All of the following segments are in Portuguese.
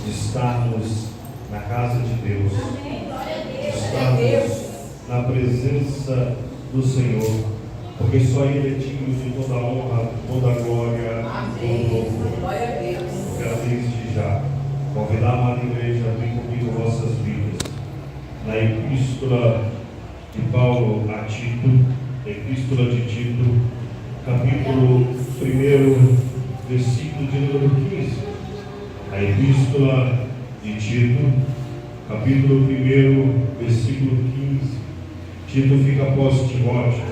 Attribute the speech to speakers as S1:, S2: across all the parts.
S1: de estarmos na casa de Deus, de estarmos na presença do Senhor, porque só Ele é digno de toda a honra, toda a glória, todo louvor. Quero desde já convidar a amada igreja a vir comigo vossas vidas na Epístola de Paulo a Tito, Epístola de Tito, capítulo 1, versículo de número 15. A Epístola de Tito, capítulo 1, versículo 15. Tito fica após Timóteo.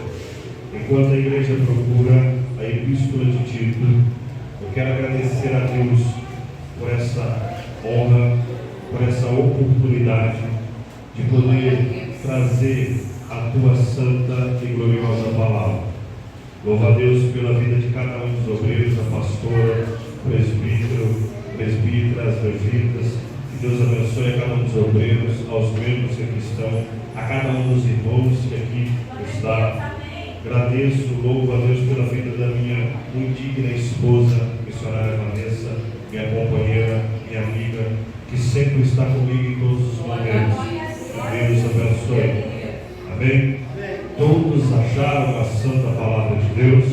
S1: Enquanto a igreja procura a Epístola de Tito, eu quero agradecer a Deus por essa honra, por essa oportunidade de poder trazer a tua santa e gloriosa palavra. Louva a Deus pela vida de cada um dos obreiros, a pastora, presbítero, presbíteras, levitas. Que Deus abençoe a cada um dos obreiros, aos membros que aqui estão, a cada um dos irmãos que aqui está. Agradeço, louvo a Deus pela vida da minha muito digna esposa, missionária Vanessa, minha companheira, minha amiga, que sempre está comigo em todos os momentos. Que Deus abençoe. Amém? Todos acharam a santa palavra de Deus?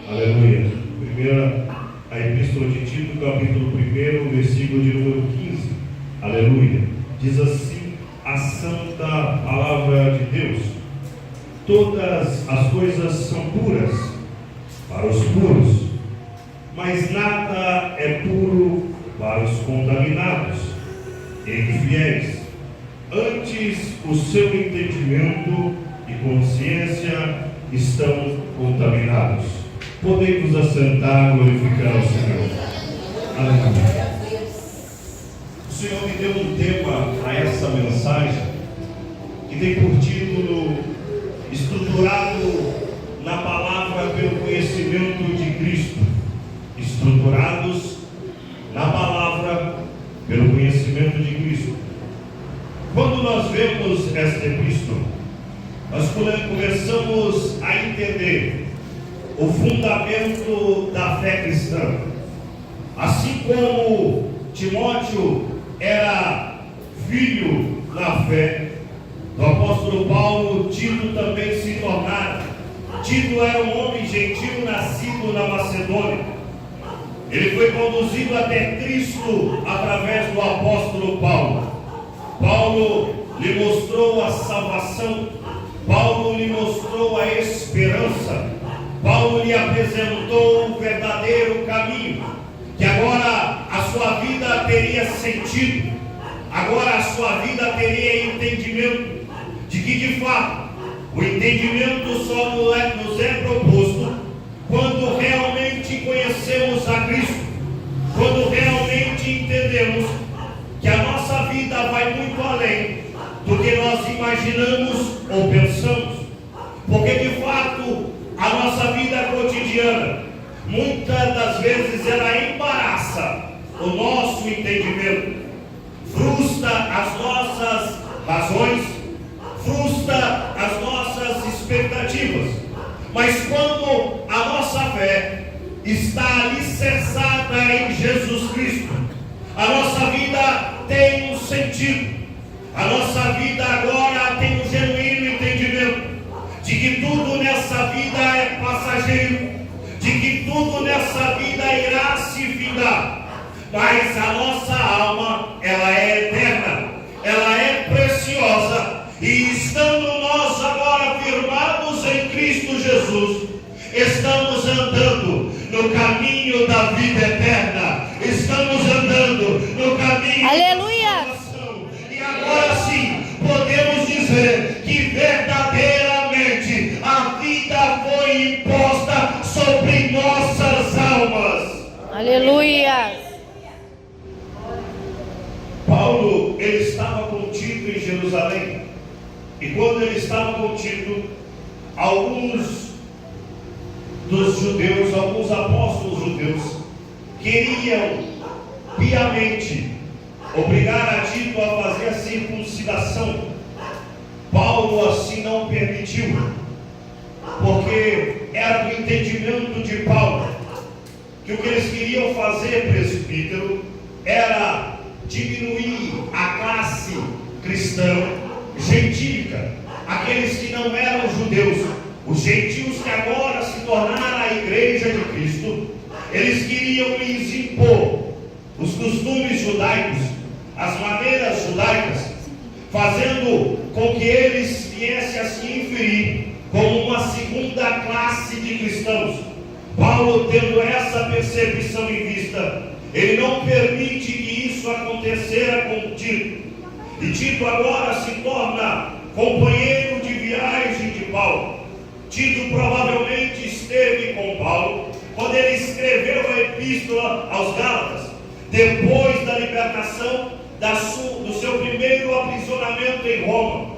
S1: Aleluia. Primeira, a Epístola de Tito, capítulo 1, versículo de número 15. Aleluia. Diz assim a santa palavra de Deus: todas as coisas são puras para os puros, mas nada é puro para os contaminados e infiéis. Antes, o seu entendimento e consciência estão contaminados. Podemos assentar, glorificar o Senhor. Aleluia. O Senhor me deu um tema para essa mensagem que tem por título Estruturado na palavra pelo conhecimento de Cristo. Estruturados na palavra pelo conhecimento de Cristo. Quando nós vemos esta epístola, nós começamos a entender o fundamento da fé cristã. Assim como Timóteo era filho na fé do apóstolo Paulo, Tito também se tornara. Tito era um homem gentil nascido na Macedônia. Ele foi conduzido até Cristo através do apóstolo Paulo. Paulo lhe mostrou a salvação. Paulo lhe mostrou a esperança. Paulo lhe apresentou o verdadeiro caminho, que agora a sua vida teria sentido, agora a sua vida teria entendimento, de que de fato o entendimento só nos é proposto quando realmente conhecemos a Cristo, quando realmente entendemos que a nossa vida vai muito além do que nós imaginamos ou pensamos, porque de fato a nossa vida cotidiana, muitas das vezes ela embaraça o nosso entendimento, frustra as nossas razões, frustra as nossas expectativas. Mas quando a nossa fé está alicerçada em Jesus Cristo, a nossa vida tem um sentido, a nossa vida agora tem um genuíno entendimento de que tudo nessa vida é passageiro, de que tudo nessa vida irá se findar, mas a nossa alma, ela é eterna, ela é preciosa, e estando nós agora firmados em Cristo Jesus, estamos andando no caminho da vida eterna, estamos andando no caminho
S2: Aleluia.
S1: da salvação, e agora sim podemos dizer que verdadeiramente a vida foi imposta sobre nossas almas.
S2: Aleluia.
S1: Paulo, ele estava contido em Jerusalém, e quando ele estava contido, alguns dos judeus, alguns apóstolos judeus, queriam piamente obrigar a Tito a fazer a circuncidação. Paulo assim não permitiu, porque era do entendimento de Paulo que o que eles queriam fazer, presbítero, era diminuir a classe cristã gentílica, aqueles que não eram judeus, os gentios que agora se tornaram a igreja de Cristo. Eles queriam lhes impor os costumes judaicos, as maneiras judaicas, fazendo com que eles viessem a se inferir como uma segunda classe de cristãos. Paulo, tendo essa percepção em vista, ele não permite que isso acontecesse com Tito. E Tito agora se torna companheiro de viagem de Paulo. Tito provavelmente esteve com Paulo quando ele escreveu a epístola aos Gálatas, depois da libertação do seu primeiro aprisionamento em Roma.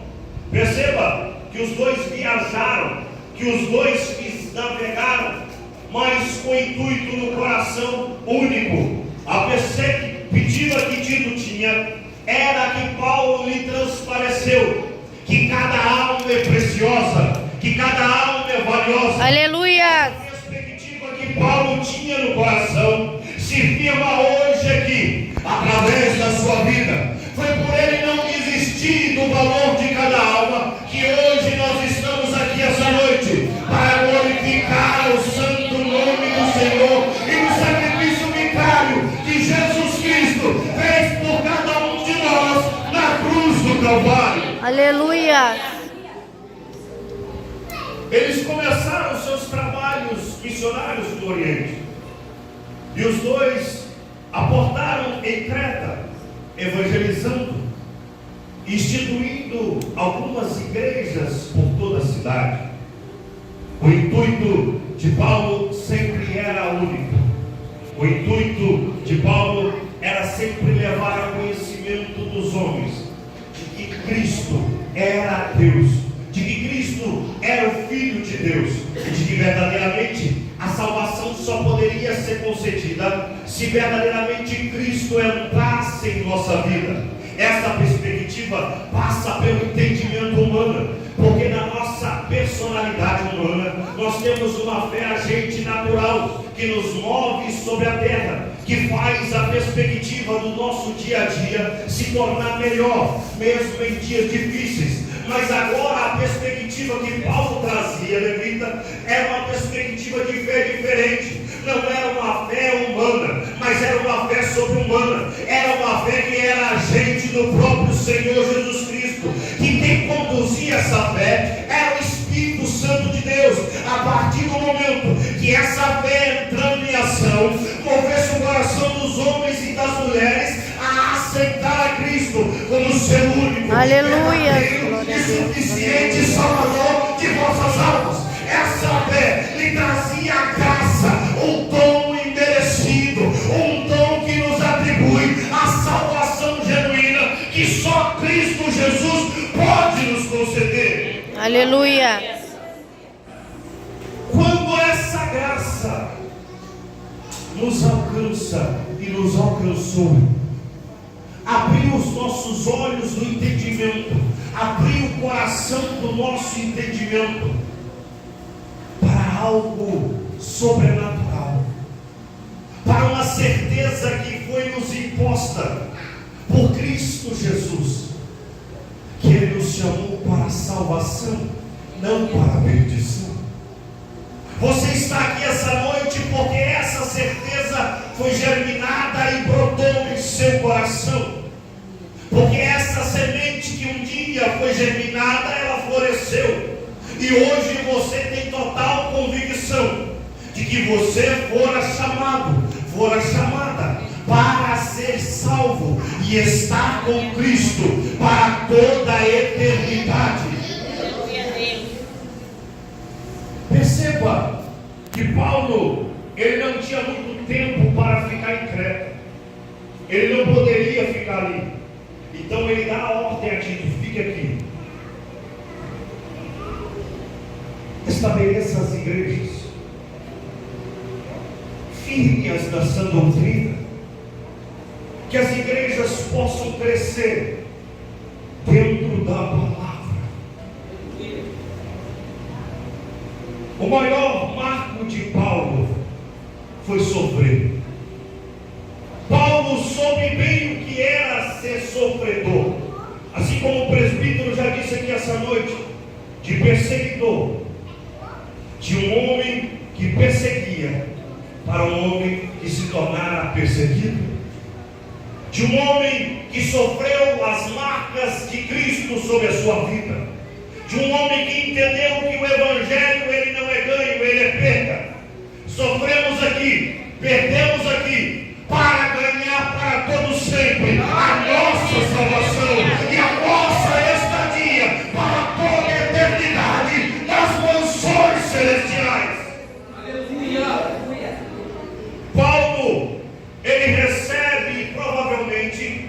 S1: Perceba que os dois viajaram, que os dois navegaram, mas com o intuito no coração único. A perspectiva que Tito tinha era que Paulo lhe transpareceu que cada alma é preciosa, que cada alma é valiosa.
S2: Aleluia!
S1: A perspectiva que Paulo tinha no coração se firma hoje aqui, através da sua vida. Foi por ele não desistir do valor de cada alma que hoje nós estamos aqui essa noite, para glorificar o santo nome do Senhor e o sacrifício vicário que Jesus Cristo fez por cada um de nós na cruz do Calvário.
S2: Aleluia!
S1: Eles começaram seus trabalhos missionários do Oriente, e os dois aportaram em Creta, evangelizando, instituindo algumas igrejas por toda a cidade. O intuito de Paulo sempre era único. O intuito de Paulo era sempre levar a conhecimento dos homens de que Cristo era Deus, de que Cristo era o Filho de Deus, e de que verdadeiramente a salvação só poderia ser concedida se verdadeiramente Cristo entrasse em nossa vida. Essa perspectiva passa pelo entendimento humano, porque na nossa personalidade humana nós temos uma fé agente natural que nos move sobre a terra, que faz a perspectiva do nosso dia a dia se tornar melhor, mesmo em dias difíceis. Mas agora a perspectiva que Paulo trazia, levita, era uma perspectiva de fé diferente. Não era uma fé humana, mas era uma fé sobre-humana. Era uma fé que era agente do próprio Senhor Jesus Cristo. Que quem conduzia essa fé era o Espírito Santo de Deus. A partir do momento que essa fé entrando em ação, movesse o coração dos homens e das mulheres a aceitar a Cristo como seu único,
S2: aleluia,
S1: e suficiente Salvador de vossas almas. Essa fé lhe trazia a graça, um dom imerecido, um dom que nos atribui a salvação genuína que só Cristo Jesus pode nos conceder.
S2: Aleluia.
S1: Quando essa graça nos alcança e nos alcançou, abriu os nossos olhos do entendimento, abriu o coração do nosso entendimento para algo sobrenatural, para uma certeza que foi nos imposta por Cristo Jesus, que Ele nos chamou para a salvação, não para a perdição. Você está aqui essa noite porque essa certeza foi germinada e brotou em seu coração. Porque essa semente que um dia foi germinada, ela floresceu. E hoje você tem total convicção de que você fora chamado, fora chamada para ser salvo e estar com Cristo para toda a eternidade. Perceba que Paulo, ele não tinha muito tempo para ficar em Creta. Ele não poderia ficar ali. Então ele dá a ordem a Tito: fique aqui. Estabeleça as igrejas, firme-as na sã doutrina, que as igrejas possam crescer dentro da palavra. O maior marco de Paulo foi sofrer. Paulo soube bem o que era de perseguidor, de um homem que perseguia, para um homem que se tornara perseguido, de um homem que sofreu as marcas de Cristo sobre a sua vida, de um homem que entendeu que o Evangelho ele não é ganho, ele é perda. Sofremos aqui, perdemos aqui, para ganhar para todo sempre a nossa salvação e a nossa estadia para toda a eternidade nas mansões celestiais. Paulo, ele recebe provavelmente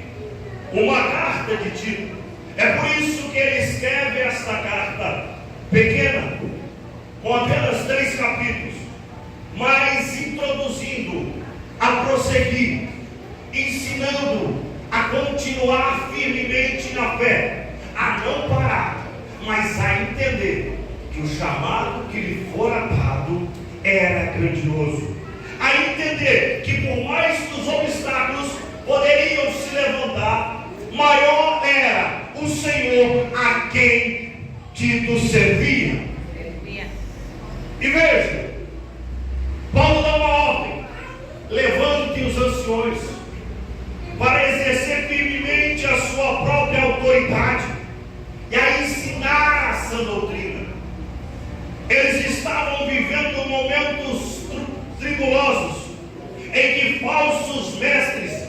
S1: uma carta de Tito. É por isso que ele escreve esta carta pequena, com apenas 3 capítulos, mas introduzindo a prosseguir, ensinando a continuar firmemente na fé, a não parar, mas a entender que o chamado que lhe fora dado era grandioso, a entender que por mais que os obstáculos poderiam se levantar, maior era o Senhor a quem Tito servia. E veja, Paulo dá uma ordem: levante os anciões para exercer firmemente a sua própria autoridade e a ensinar a sã doutrina. Eles estavam vivendo momentos tribulosos em que falsos mestres,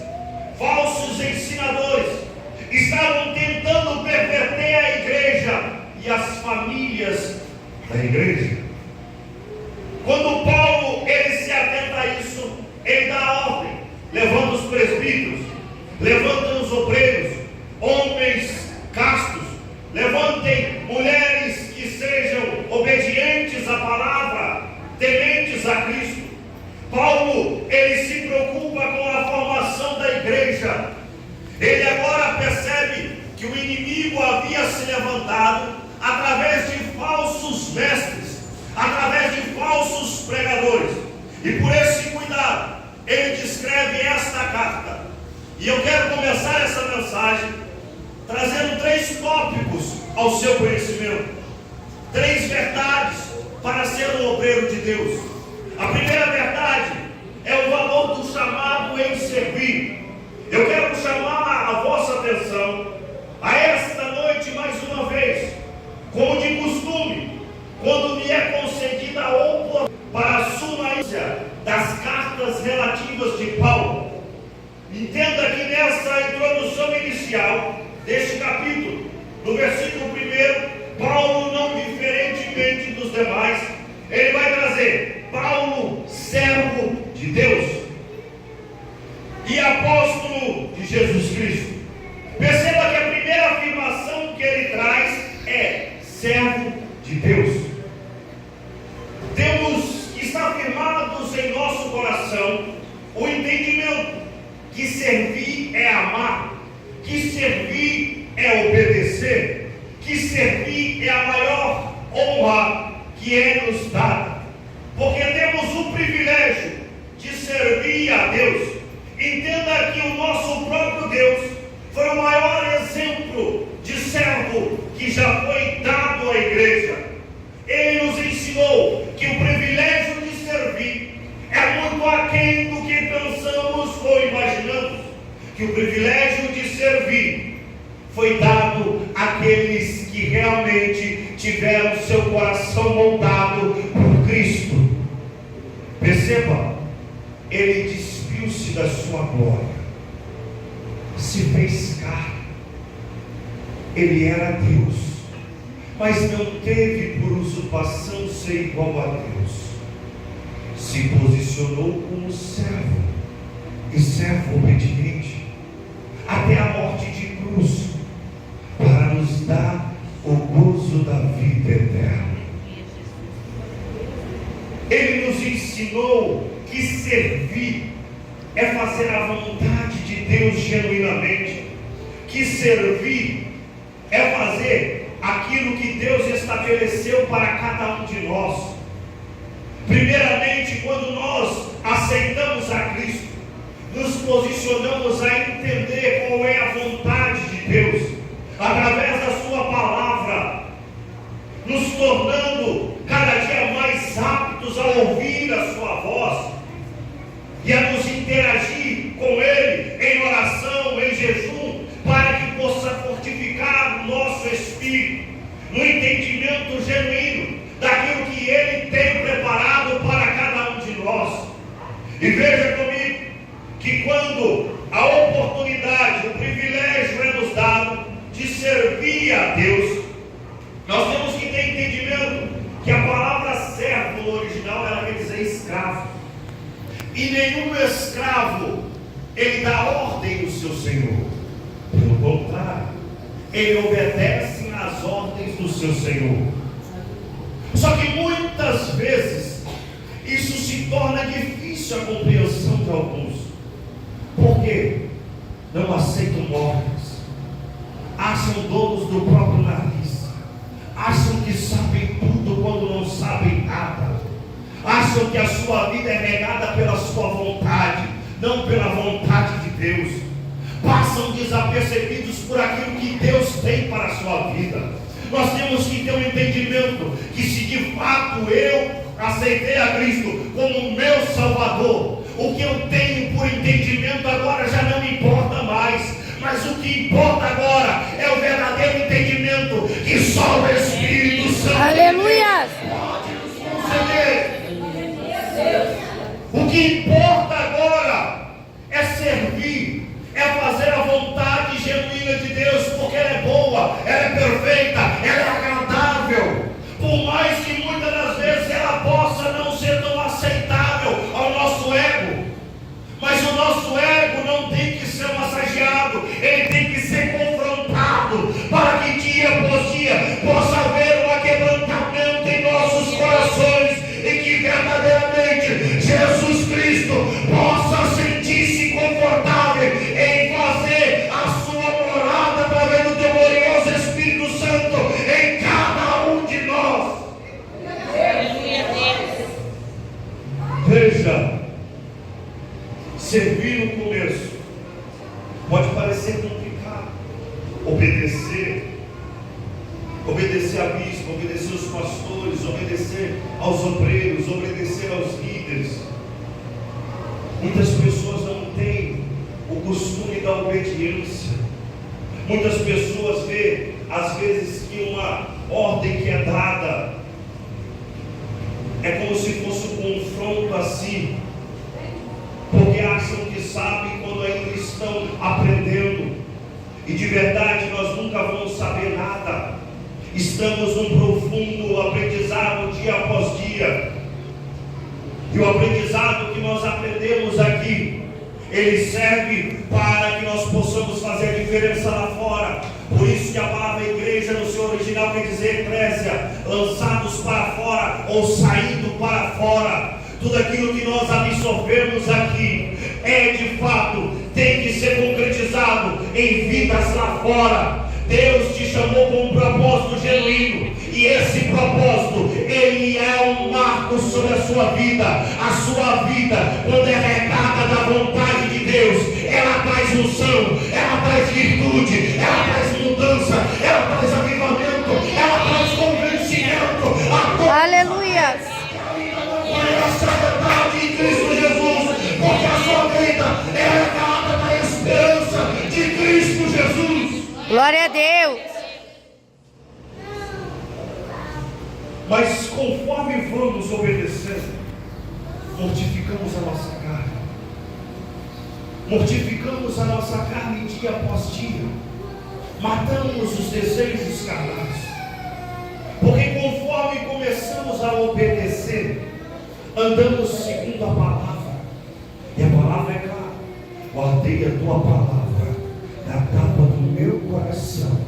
S1: falsos ensinadores estavam tentando perverter a igreja e as famílias da igreja. Quando Paulo ele se atenta a isso, ele dá a ordem: levanta os presbíteros, levanta os obreiros, homens castos, levantem mulheres que sejam obedientes à palavra, tementes a Cristo. Paulo ele se preocupa com a formação da igreja. Ele agora percebe que o inimigo havia se levantado através de falsos mestres, através de falsos pregadores, e por esse cuidado ele descreve esta carta. E eu quero começar essa mensagem trazendo 3 tópicos ao seu conhecimento, 3 verdades para ser um obreiro de Deus. A primeira verdade é o valor do chamado em servir. Eu quero chamar a vossa atenção a esta noite mais uma vez, como de costume, quando me é concedida a oportunidade para a sumarícia das cartas relativas de Paulo. Entenda que nessa introdução inicial deste capítulo, no versículo 1, Paulo, não diferentemente dos demais, ele vai trazer Paulo, servo de Deus e apóstolo de Jesus Cristo. Perceba que a primeira afirmação que ele traz é servo de Deus. Temos que estar firmados em nosso coração o entendimento que servir é amar, que servir é obedecer, que servir é a maior honra que é nos dada, porque temos o privilégio de servir a Deus. Entenda que o nosso próprio Deus foi o maior exemplo de servo que já foi dado à igreja. Ele nos ensinou que o privilégio de servir é muito aquém do que pensamos ou imaginamos, que o privilégio de servir foi dado àqueles que realmente tiveram seu coração moldado por Cristo. Perceba, ele despiu-se da sua glória, se fez carne. Ele era Deus, mas não teve por usurpação ser igual a Deus. Se posicionou como servo, e servo obediente, até a morte de cruz, para nos dar o gozo da vida eterna. Ele nos ensinou que servir é fazer a vontade de Deus genuinamente, que servir é fazer aquilo que Deus estabeleceu para cada um de nós. Primeiramente, quando nós aceitamos a Cristo, nos posicionamos a entender qual é a vontade de Deus, através da sua palavra, nos Senhor. Pelo contrário, ele obedece às ordens do seu Senhor. Só que muitas vezes isso se torna difícil a compreensão de alguns. Por quê? Não aceitam ordens, acham donos do próprio nariz, acham que sabem tudo quando não sabem nada, acham que a sua vida é regada pela sua vontade, não pela vontade de Deus, passam desapercebidos por aquilo que Deus tem para a sua vida. Nós temos que ter um entendimento que, se de fato eu aceitei a Cristo como meu Salvador, o que eu tenho por entendimento agora já não me importa mais, mas o que importa agora é o verdadeiro entendimento que só o Espírito Santo
S2: Aleluia.
S1: pode nos conceder. O que importa agora é servir, é fazer a vontade genuína de Deus, porque ela é boa, ela é perfeita, ela é agradável. Por mais que muitas das vezes ela possa não ser tão aceitável ao nosso ego, mas o nosso ego não tem que ser massageado, ele tem que ser confrontado, para que dia após dia possa haver um aquebrantamento em nossos corações, e que verdadeiramente Jesus Cristo possa sentir-se confortável em fazer a sua morada através do teu glorioso Espírito Santo em cada um de nós. Veja, servir no começo pode parecer complicado. Obedecer a bispo, obedecer aos pastores, obedecer aos obreiros, obedecer aos líderes. Muitas pessoas não têm o costume da obediência. Muitas pessoas veem, às vezes, que uma ordem que é dada é como se fosse um confronto a si, porque acham que sabem quando ainda estão aprendendo, e de verdade nós nunca vamos saber nada. Estamos num profundo aprendizado dia após dia, e o aprendizado que nós aprendemos aqui, ele serve para que nós possamos fazer a diferença lá fora. Por isso que a palavra igreja no seu original quer dizer eclésia, lançados para fora ou saindo para fora. Tudo aquilo que nós absorvemos aqui é de fato, tem que ser concretizado em vidas lá fora. Deus te chamou com um propósito genuíno, e esse propósito, ele é um marco sobre a sua vida. A sua vida, quando é regada da vontade de Deus, ela traz unção, ela traz virtude, ela traz mudança, ela traz avivamento, ela traz convencimento.
S2: Aleluia.
S1: Essa verdade em Cristo Jesus, porque a sua vida é regada da esperança de Cristo Jesus.
S2: Glória a Deus.
S1: Mas conforme vamos obedecendo, mortificamos a nossa carne. Mortificamos a nossa carne dia após dia. Matamos os desejos carnais. Porque conforme começamos a obedecer, andamos segundo a palavra. E a palavra é clara: guardei a tua palavra na tábua do meu coração,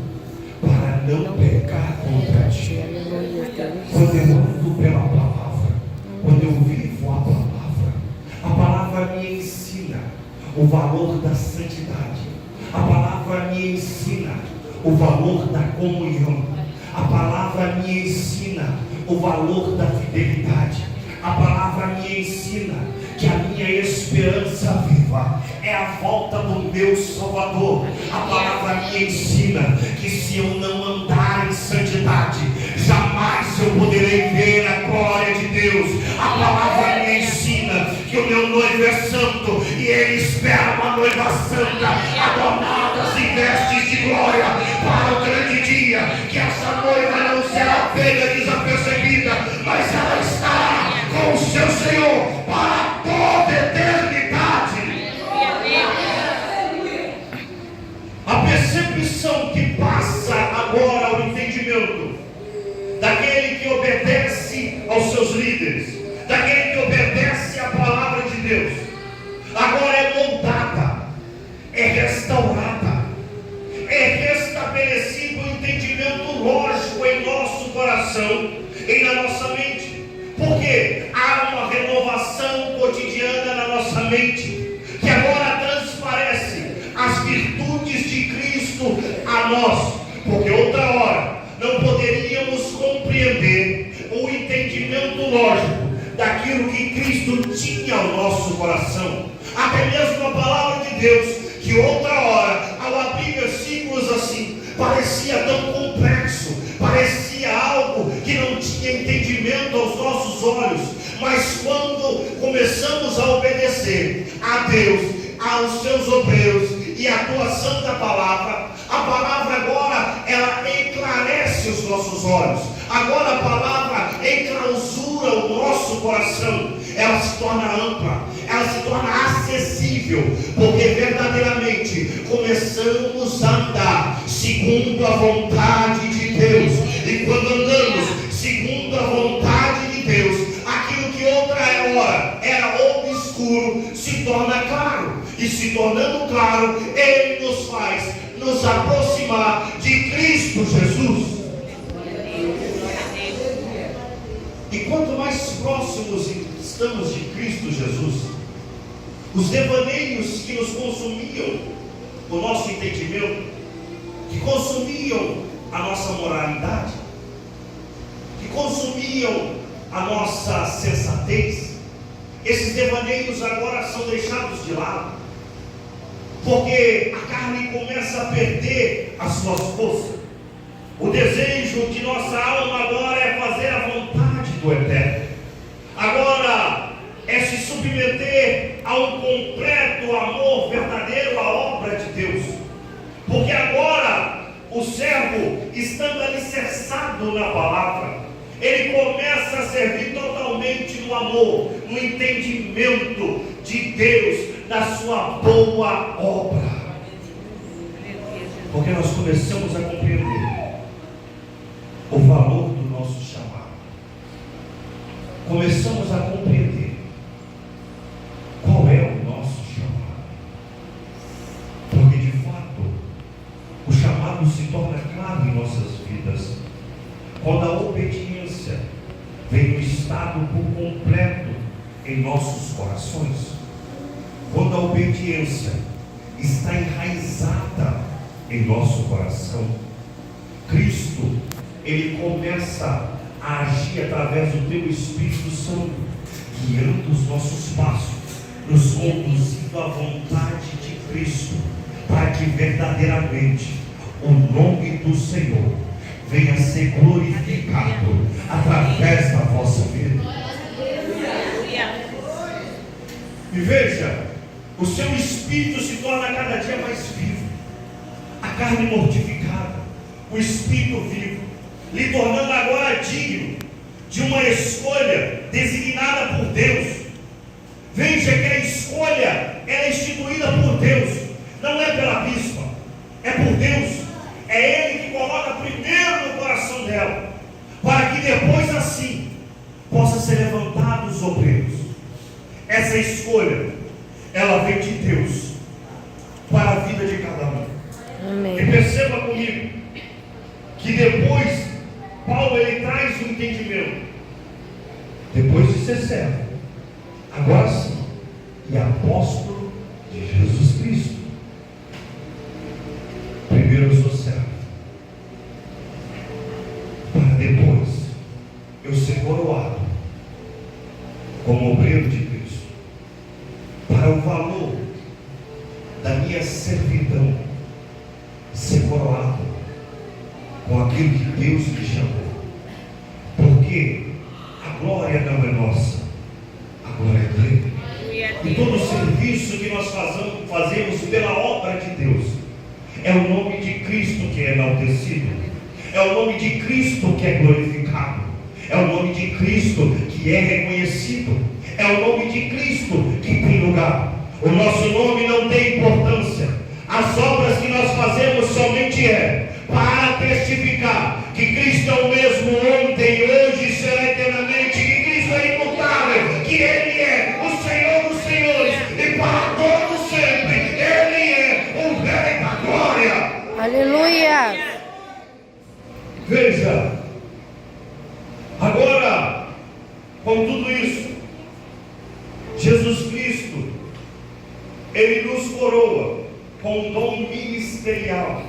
S1: para não pecar contra ti. Quando eu ando pela palavra, quando eu vivo a palavra me ensina o valor da santidade, a palavra me ensina o valor da comunhão, a palavra me ensina o valor da fidelidade, a palavra me ensina que a minha esperança viva é a volta do meu Salvador. A palavra me ensina que se eu não andar em santidade, jamais eu poderei ver a glória de Deus. A palavra me ensina que o meu noivo é santo, e ele espera uma noiva santa, adornadas em vestes de glória, para o grande dia, que essa noiva não será pega desapercebida, mas ela estará com o seu Senhor para toda a eternidade. A percepção que passa agora ao entendimento daquele que obedece aos seus líderes, daquele que obedece à palavra de Deus, agora é moldada, é restaurada. coração e na nossa mente. Porque há uma renovação cotidiana na nossa mente, que agora transparece as virtudes de Cristo a nós. Porque outra hora não poderíamos compreender o entendimento lógico daquilo que Cristo tinha ao nosso coração. Até mesmo a palavra de Deus, que outra hora, ao abrir versículos assim, parecia tão complexo, parecia algo que não tinha entendimento aos nossos olhos. Mas quando começamos a obedecer a Deus, aos seus obreiros e a atuação da palavra, a palavra agora ela esclarece os nossos olhos. Agora a palavra enclausura o nosso coração. Ela se torna ampla, ela se torna acessível, porque verdadeiramente começamos a andar segundo a vontade de Deus. E quando andamos segundo a vontade de Deus, aquilo que outra hora era obscuro se torna claro. E se tornando claro, Ele nos faz nos aproximar de Cristo Jesus. E quanto mais próximos estamos de Cristo Jesus, os devaneios que nos consumiam o nosso entendimento, que consumiam a nossa moralidade, que consumiam a nossa sensatez, esses devaneios agora são deixados de lado, porque a carne começa a perder as suas forças. O desejo de nossa alma agora é fazer a vontade do Eterno. Agora é se submeter a um completo amor verdadeiro à obra de Deus. Porque agora o servo, estando alicerçado na palavra, ele começa a servir totalmente no amor, no entendimento de Deus, da sua boa obra. Porque nós começamos a compreender o valor do nosso chamado. Começamos a compreender qual é o nosso chamado. Porque de fato o chamado se torna claro em nossas vidas quando a obediência vem no estado por completo em nossos corações. Quando a obediência está enraizada em nosso coração, Cristo, Ele começa a agir através do Teu Espírito Santo, guiando os nossos passos, nos conduzindo à vontade de Cristo, para que verdadeiramente o nome do Senhor venha a ser glorificado através da vossa vida. E veja, o seu espírito se torna cada dia mais vivo, a carne mortificada, o espírito vivo, lhe tornando agora digno de uma escolha designada por Deus. Veja que a escolha é instituída por Deus, não é pela bispa, é por Deus. É Ele que coloca primeiro no coração dela, para que depois assim possa ser levantados os obreiros. Essa escolha, ela vem de Deus para a vida de cada um.
S2: Amém.
S1: E perceba comigo que depois Paulo ele traz o entendimento. Depois de ser servo, agora sim, e apóstolo de Jesus Cristo. Primeiro eu sou servo, para depois eu ser coroado como obreiro de Cristo, para o valor da minha servidão ser coroado com aquilo que Deus me chamou. Porque a glória não é nossa, a glória é dele. E todo o serviço que nós fazemos pela obra de Deus, é o nome de Cristo que é enaltecido, é o nome de Cristo que é glorificado, é o nome de Cristo que é reconhecido, é o nome de Cristo que tem lugar. O nosso nome não tem importância. As obras que nós fazemos somente é para testificar que Cristo é o mesmo ontem, hoje e será eternamente, que Cristo é imutável, que Ele é o Senhor dos senhores e para todo sempre Ele é o Rei da glória.
S2: Aleluia.
S1: Veja, Agora, com tudo isso, Jesus Cristo, Ele nos coroa com um dom ministerial.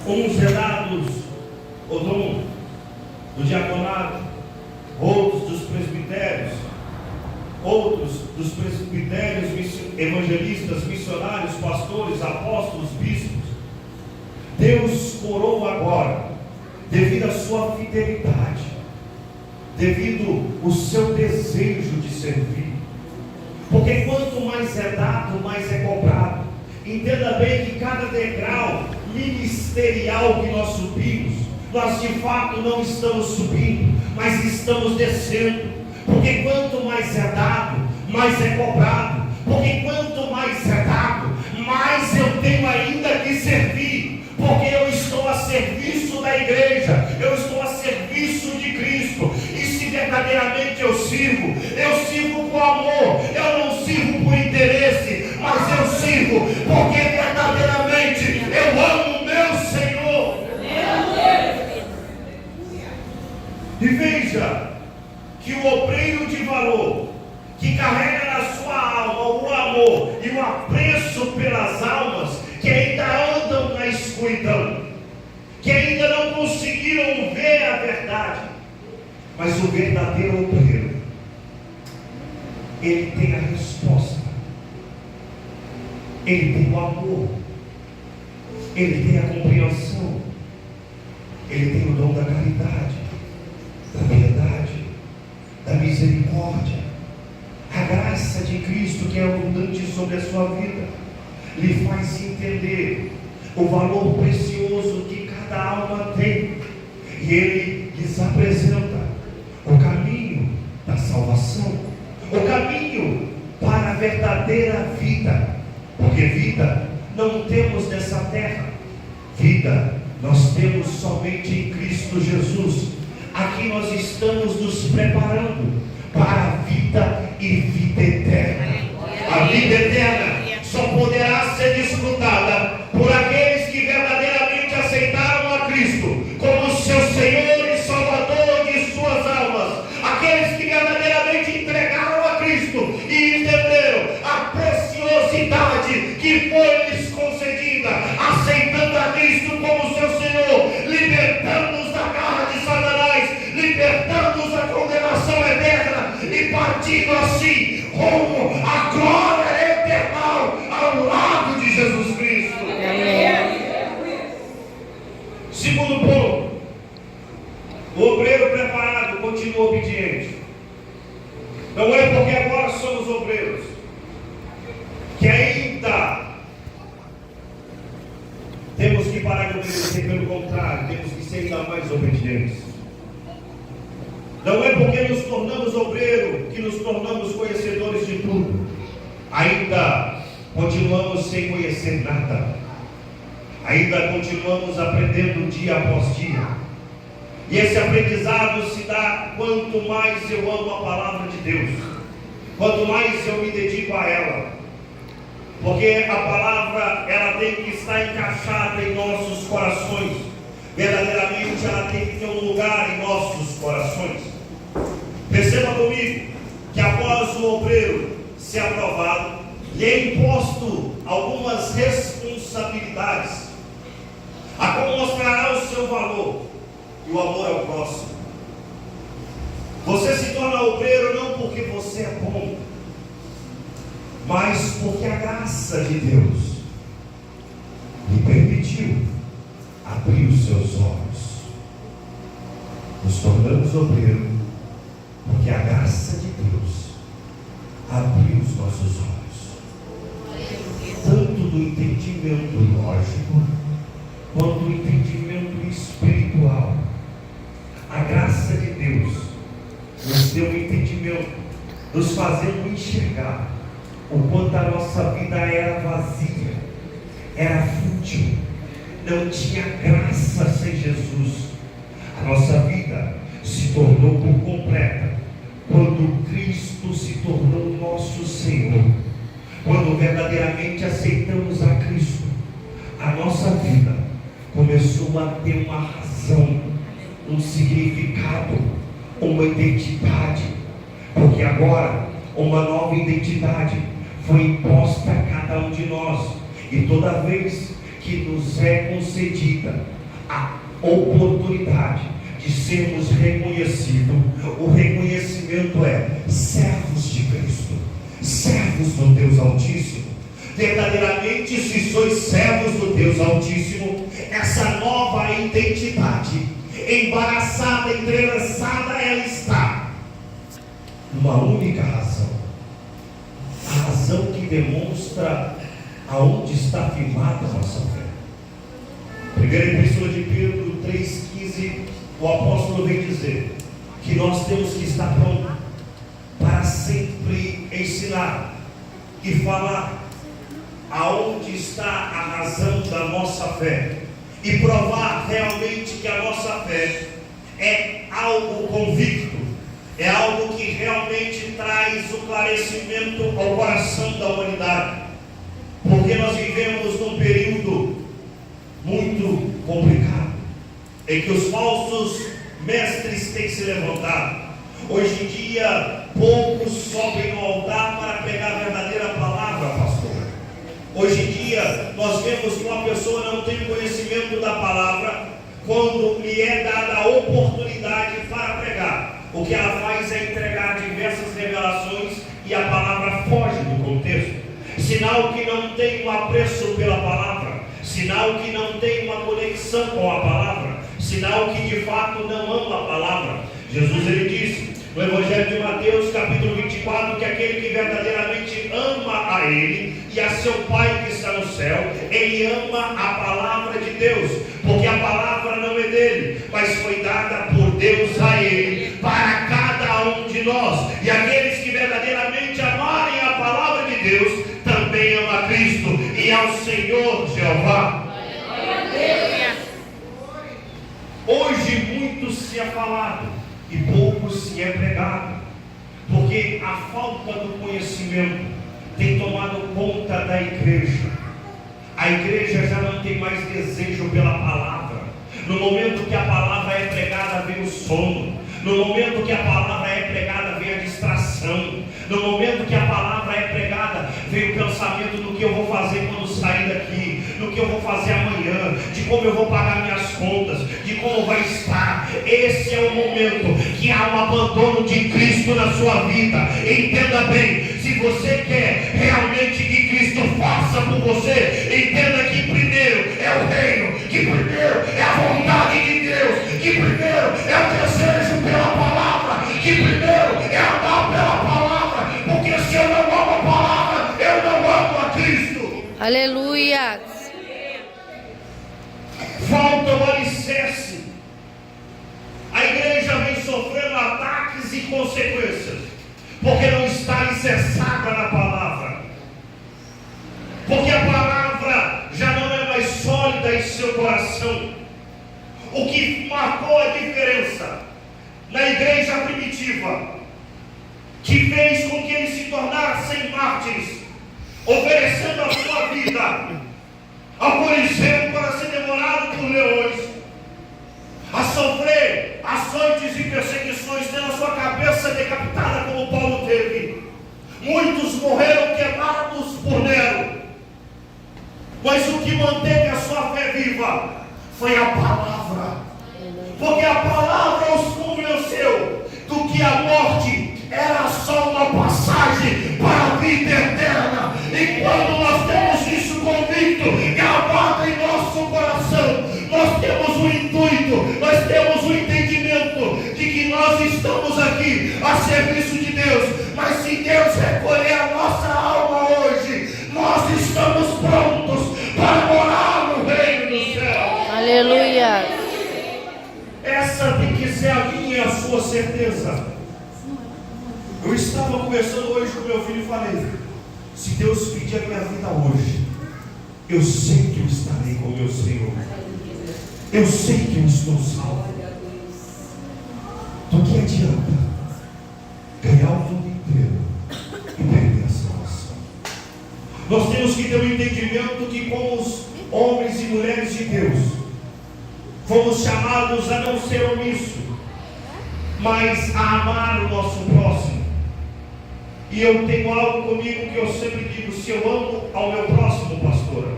S1: Uns é dados o dom do diaconato, outros dos presbitérios, outros dos presbitérios, evangelistas, missionários, pastores, apóstolos, bispos. Deus coroa agora, devido à sua fidelidade, devido ao seu desejo de servir. Porque quanto mais é dado, mais é cobrado. Entenda bem que cada degrau ministerial que nós subimos, nós de fato não estamos subindo, mas estamos descendo. Porque quanto mais é dado, mais é cobrado. Porque quanto mais é dado, mais eu tenho ainda que servir. Porque eu estou a serviço da igreja, eu estou a serviço de Cristo. E se verdadeiramente eu sirvo com amor. Eu não sirvo por interesse, mas eu sirvo porque verdadeiramente eu amo o meu Senhor. E veja que o obreiro de valor, que carrega na sua alma o amor e o apreço pelas almas que ainda andam na escuridão, que ainda não conseguiram ver a verdade, mas o verdadeiro obreiro, ele tem a resposta, ele tem o amor, ele tem a compreensão, ele tem o dom da caridade, da piedade, da misericórdia. A graça de Cristo, que é abundante sobre a sua vida, lhe faz entender o valor precioso que cada alma tem, e ele lhes apresenta o caminho da salvação, o caminho para a verdadeira vida. Porque vida não temos nessa terra, vida nós temos somente em Cristo Jesus. Aqui nós estamos nos preparando para a vida e vida eterna. A vida eterna só poderá ser desfrutada por aqueles que verdadeiramente aceitaram a Cristo como seu Senhor e Salvador de suas almas. Aqueles que verdadeiramente entregaram a Cristo e entenderam a preciosidade que foi lhes concedida, aceitando a Cristo como seu Senhor, libertando-os da garra de Satanás, libertando-os da condenação eterna e partindo assim rumo à glória eternal ao lado de Jesus Cristo. Segundo ponto, o obreiro preparado continua obediente. Não é porque agora somos obreiros que ainda temos que parar de obedecer. Pelo contrário, temos que ser ainda mais obedientes. Não é porque nos tornamos obreiros que nos tornamos conhecedores de tudo. Ainda continuamos sem conhecer nada. Ainda continuamos aprendendo dia após dia. E esse aprendizado se dá quanto mais eu amo a palavra de Deus, quanto mais eu me dedico a ela. Porque a palavra, ela tem que estar encaixada em nossos corações. Verdadeiramente ela tem que ter um lugar em nossos corações. Perceba comigo que após o obreiro ser aprovado, lhe é imposto algumas responsabilidades, a qual mostrará o seu valor e o amor ao próximo. Você se torna obreiro não porque você é bom, mas porque a graça de Deus lhe permitiu abrir os seus olhos. Nos tornamos obreiros porque a graça de Deus abriu os nossos olhos, tanto do entendimento lógico quanto do entendimento espiritual. A graça de Deus nos deu um entendimento, nos fazendo enxergar o quanto a nossa vida era vazia, era fútil, não tinha graça sem Jesus. A nossa vida se tornou por completa quando Cristo se tornou nosso Senhor. Quando verdadeiramente aceitamos a Cristo, a nossa vida começou a ter uma razão, um significado, uma identidade, porque agora uma nova identidade foi imposta a cada um de nós, e toda vez que nos é concedida a oportunidade de sermos reconhecidos, o reconhecimento é servos de Cristo, servos do Deus Altíssimo. Verdadeiramente, se sois servos do Deus Altíssimo, essa nova identidade, embaraçada, entrelaçada, ela está numa única razão, a razão que demonstra aonde está firmada a nossa fé. Primeira Epístola de Pedro 3,15, o apóstolo vem dizer que nós temos que estar prontos para sempre ensinar e falar aonde está a razão da nossa fé, e provar realmente que a nossa fé é algo convicto, é algo que realmente traz o esclarecimento ao coração da humanidade, porque nós vivemos num período muito complicado, em que os falsos mestres têm se levantado. Hoje em dia, poucos sobem no altar para pegar a verdadeira palavra, pastor. Hoje em dia, nós vemos que uma pessoa não tem conhecimento da palavra, quando lhe é dada a oportunidade para pregar. O que ela faz é entregar diversas revelações e a palavra foge do contexto. Sinal que não tem um apreço pela palavra, sinal que não tem uma conexão com a palavra, sinal que de fato não ama a palavra. Jesus, ele disse no Evangelho de Mateus, capítulo 24, que aquele que verdadeiramente ama a Ele e a seu Pai que está no céu, ele ama a palavra de Deus, porque a palavra não é dele, mas foi dada por Deus a Ele, para cada um de nós. E aqueles que verdadeiramente amarem a palavra de Deus, também ama a Cristo e ao Senhor Jeová. Hoje muito se é falado e pouco se é pregado, porque a falta do conhecimento tem tomado conta da igreja. A igreja já não tem mais desejo pela palavra. No momento que a palavra é pregada, vem o sono. No momento que a palavra é pregada, vem a distração. No momento que a palavra é pregada, vem o pensamento do que eu vou fazer quando sair daqui, do que eu vou fazer amanhã, de como eu vou pagar minhas contas, de como vai estar. Esse é o momento que há um abandono de Cristo na sua vida. Entenda bem, se você quer realmente que Cristo faça por você, entenda que primeiro é o reino, que primeiro é a vontade de Deus, que primeiro é o desejo pela palavra, que primeiro é andar pela palavra, porque se eu não amo a palavra, eu não amo a Cristo.
S2: Aleluia.
S1: Falta o alicerce. A igreja vem sofrendo ataques e consequências, porque não está alicerçada na palavra, porque a palavra já não é mais sólida em seu coração. O que marcou a diferença na igreja primitiva, que fez com que eles se tornassem mártires, oferecendo a sua vida ao Coliseu para ser devorado por leões, a sofrer açoites e perseguições, tendo a sua cabeça decapitada como Paulo teve. Muitos morreram queimados por Nero, mas o que manteve a sua fé viva foi a palavra, porque a palavra os convenceu do que a morte era só uma passagem para a vida eterna. E quando nós temos isso convicto, gravado em nosso coração, nós temos o intuito, nós temos o entendimento de que nós estamos aqui a serviço de Deus. Mas se Deus recolher a nossa alma hoje, nós estamos prontos para morar no reino do céu.
S2: Aleluia.
S1: Essa tem que ser a minha e a sua certeza. Eu estava conversando hoje com meu filho e falei: se Deus pedir a minha vida hoje, eu sei que eu estarei com meu Senhor. Eu sei que eu estou salvo. Do que adianta ganhar o mundo inteiro e perder a salvação? Nós temos que ter um entendimento que, como os homens e mulheres de Deus, fomos chamados a não ser omisso, mas a amar o nosso próximo. E eu tenho algo comigo que eu sempre digo: se eu amo ao meu próximo, pastora,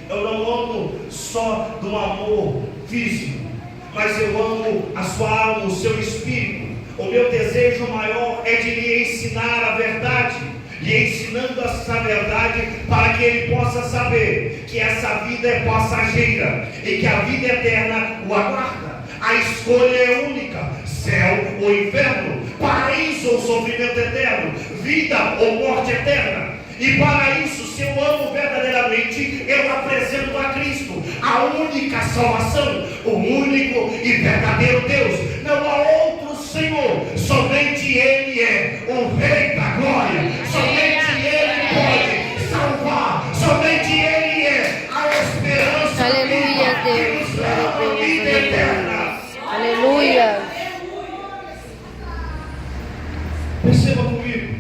S1: eu não amo só do amor físico, mas eu amo a sua alma, o seu espírito. O meu desejo maior é de lhe ensinar a verdade, lhe ensinando essa verdade para que ele possa saber que essa vida é passageira e que a vida eterna o aguarda. A escolha é única: céu ou inferno, paraíso ou sofrimento eterno, vida ou morte eterna. E para isso, se eu amo verdadeiramente, eu apresento a Cristo, a única salvação, o único e verdadeiro Deus. Não há outro Senhor, somente Ele é o Rei da Glória, somente Ele pode salvar, somente Ele é a esperança.
S2: Aleluia, Deus.
S1: Que nos dá a vida eterna.
S2: Aleluia.
S1: Perceba comigo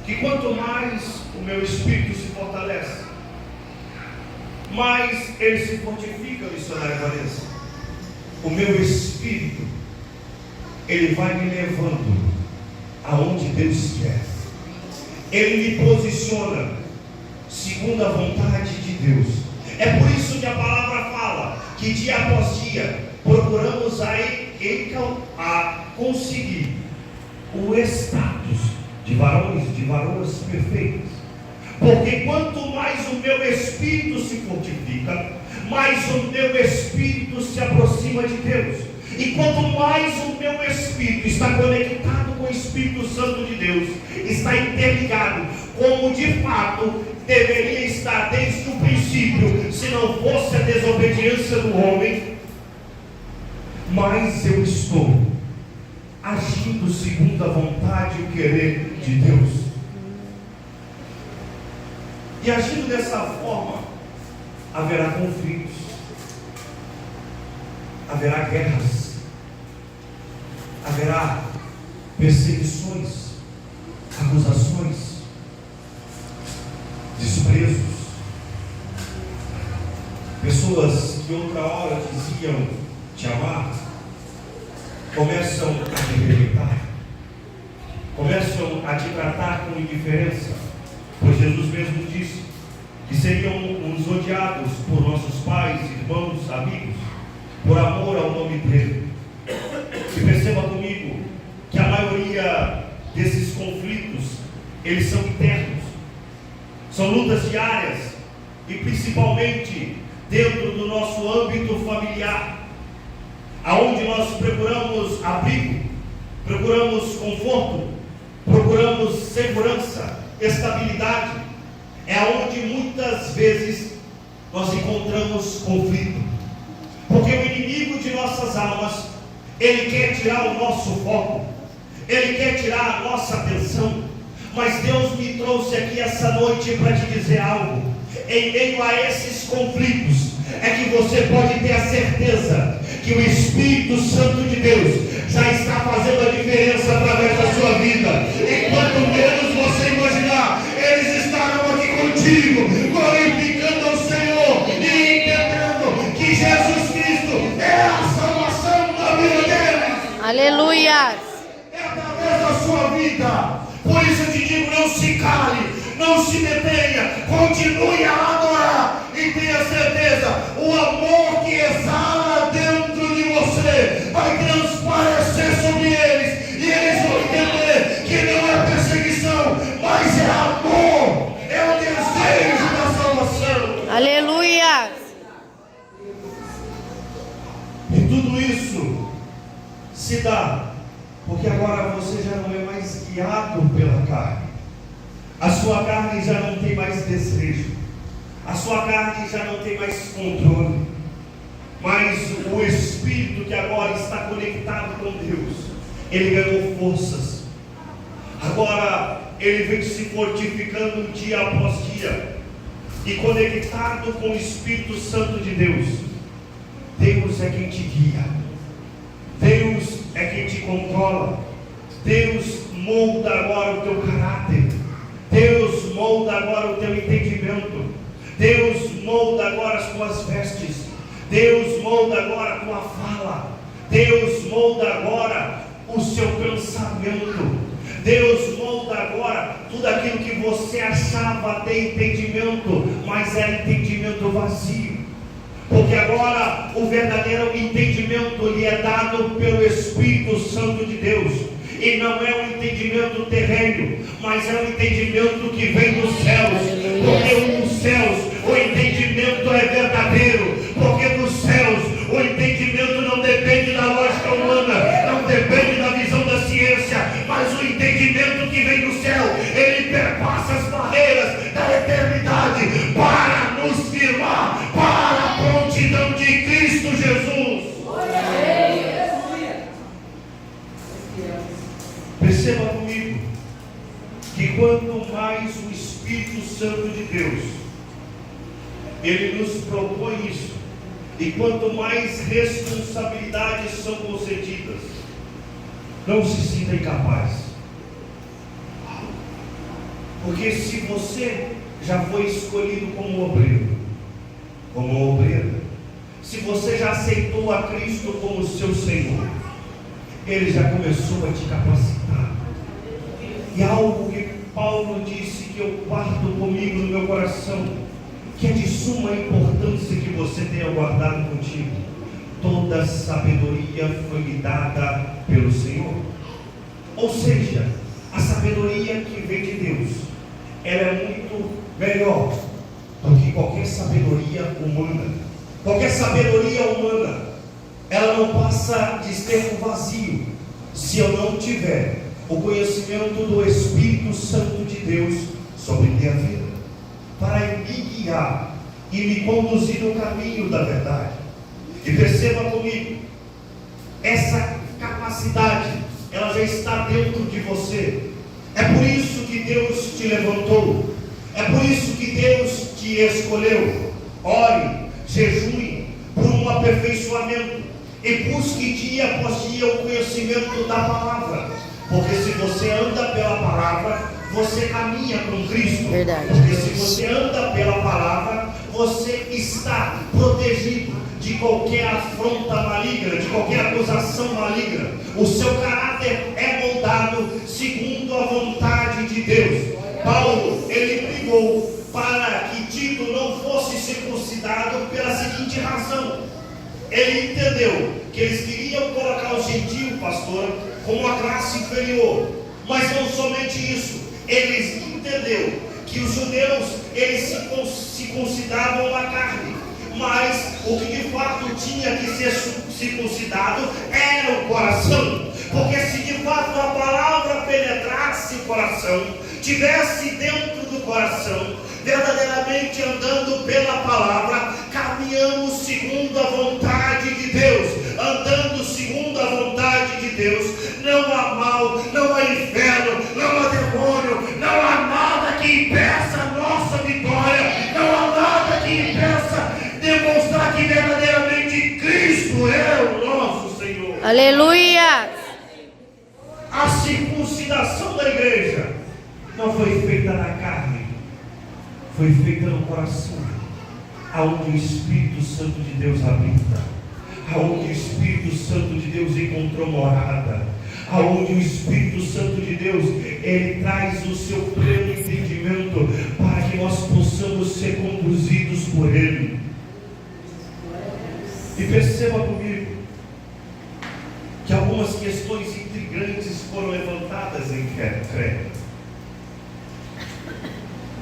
S1: que quanto mais o meu espírito se fortalece, mais ele se fortifica, missionário Vanessa. O meu espírito, ele vai me levando aonde Deus quer. Ele me posiciona segundo a vontade de Deus. É por isso que a palavra fala que dia após dia procuramos a conseguir o status de varoas perfeitas. Porque quanto mais o meu espírito se fortifica, mais o meu espírito se aproxima de Deus. E quanto mais o meu espírito está conectado com o Espírito Santo de Deus, está interligado, como de fato deveria estar desde o princípio, se não fosse a desobediência do homem, mais eu estou agindo segundo a vontade e o querer de Deus. E agindo dessa forma, haverá conflitos, haverá guerras, haverá perseguições, acusações, desprezos. Pessoas que outra hora diziam te amar, começam a te rejeitar, começam a te tratar com indiferença, pois Jesus mesmo disse que seriam os odiados por nossos pais, irmãos, amigos, por amor ao nome dele. E perceba comigo que a maioria desses conflitos, eles são internos, são lutas diárias, e principalmente dentro do nosso âmbito familiar, aonde nós procuramos abrigo, procuramos conforto, procuramos segurança, estabilidade. É onde muitas vezes nós encontramos conflito, porque o inimigo de nossas almas, ele quer tirar o nosso foco, ele quer tirar a nossa atenção. Mas Deus me trouxe aqui essa noite para te dizer algo. Em meio a esses conflitos, é que você pode ter a certeza que o Espírito Santo de Deus já está fazendo a diferença através da sua vida. Enquanto menos você imaginar, eles estarão aqui contigo, glorificando ao Senhor e entendendo que Jesus Cristo é a salvação da vida deles.
S2: Aleluia.
S1: É através da sua vida. Por isso eu te digo: não se cale, não se detenha, continue a adorar e tenha certeza, o amor que exala dentro de você vai transparecer sobre eles, e eles vão entender que não é perseguição, mas é amor, é o desejo da salvação.
S2: Aleluia.
S1: E tudo isso se dá porque agora você já não é mais guiado pela carne. A sua carne já não tem mais desejo, a sua carne já não tem mais controle, mas o Espírito que agora está conectado com Deus, ele ganhou forças. Agora ele vem se fortificando dia após dia, e conectado com o Espírito Santo de Deus. Deus é quem te guia, Deus é quem te controla. Deus molda agora o teu caráter, Deus molda agora o teu entendimento, Deus molda agora as tuas vestes, Deus molda agora a tua fala. Deus molda agora o seu pensamento. Deus molda agora tudo aquilo que você achava ter entendimento, mas era entendimento vazio. Porque agora o verdadeiro entendimento lhe é dado pelo Espírito Santo de Deus. E não é um entendimento terreno, mas é um entendimento que vem dos céus. Porque nos céus o entendimento é verdadeiro. Porque nos céus o entendimento não depende da lógica humana, não depende da visão da ciência, mas o entendimento que vem do céu, ele perpassa as barreiras da eternidade para nos firmar para a prontidão de Cristo Jesus. Perceba comigo que quanto mais o Espírito Santo de Deus ele nos propõe isso, e quanto mais responsabilidades são concedidas, não se sinta incapaz. Porque se você já foi escolhido como obreiro, como obreira, se você já aceitou a Cristo como seu Senhor, Ele já começou a te capacitar. E algo que Paulo disse que eu guardo comigo no meu coração, que é de suma importância que você tenha guardado contigo: toda sabedoria foi lhe dada pelo Senhor. Ou seja, a sabedoria que vem de Deus, ela é muito melhor do que qualquer sabedoria humana. Qualquer sabedoria humana, ela não passa de esterco vazio, se eu não tiver o conhecimento do Espírito Santo de Deus sobre minha vida, para me guiar e me conduzir no caminho da verdade. E perceba comigo, essa capacidade, ela já está dentro de você. É por isso que Deus te levantou, é por isso que Deus te escolheu. Ore, jejue por um aperfeiçoamento e busque dia após dia o conhecimento da palavra, porque se você anda pela palavra, você caminha com Cristo.
S2: Verdade.
S1: Porque se você anda pela palavra, você está protegido de qualquer afronta maligna, de qualquer acusação maligna. O seu caráter é moldado segundo a vontade de Deus. Paulo, ele brigou para que Tito não fosse circuncidado pela seguinte razão: ele entendeu que eles queriam colocar o gentio, pastor, como uma classe inferior. Mas não somente isso, eles entenderam que os judeus, eles se consideravam na carne, mas o que de fato tinha que ser circuncidado era o coração. Porque se de fato a palavra penetrasse o coração, tivesse dentro do coração, verdadeiramente andando pela palavra, caminhamos segundo a vontade de Deus. Andando segundo a vontade de Deus, não há mal, não há inferno, não há demônio, não há nada que impeça a nossa vitória, não há nada que impeça demonstrar que verdadeiramente Cristo é o nosso Senhor.
S2: Aleluia!
S1: A circuncidação da igreja não foi feita na carne, foi feita no coração, aonde o Espírito Santo de Deus habita, aonde o Espírito Santo de Deus encontrou morada, aonde o Espírito Santo de Deus, ele traz o seu pleno entendimento para que nós possamos ser conduzidos por ele. E perceba comigo que algumas questões intrigantes foram levantadas em Creta.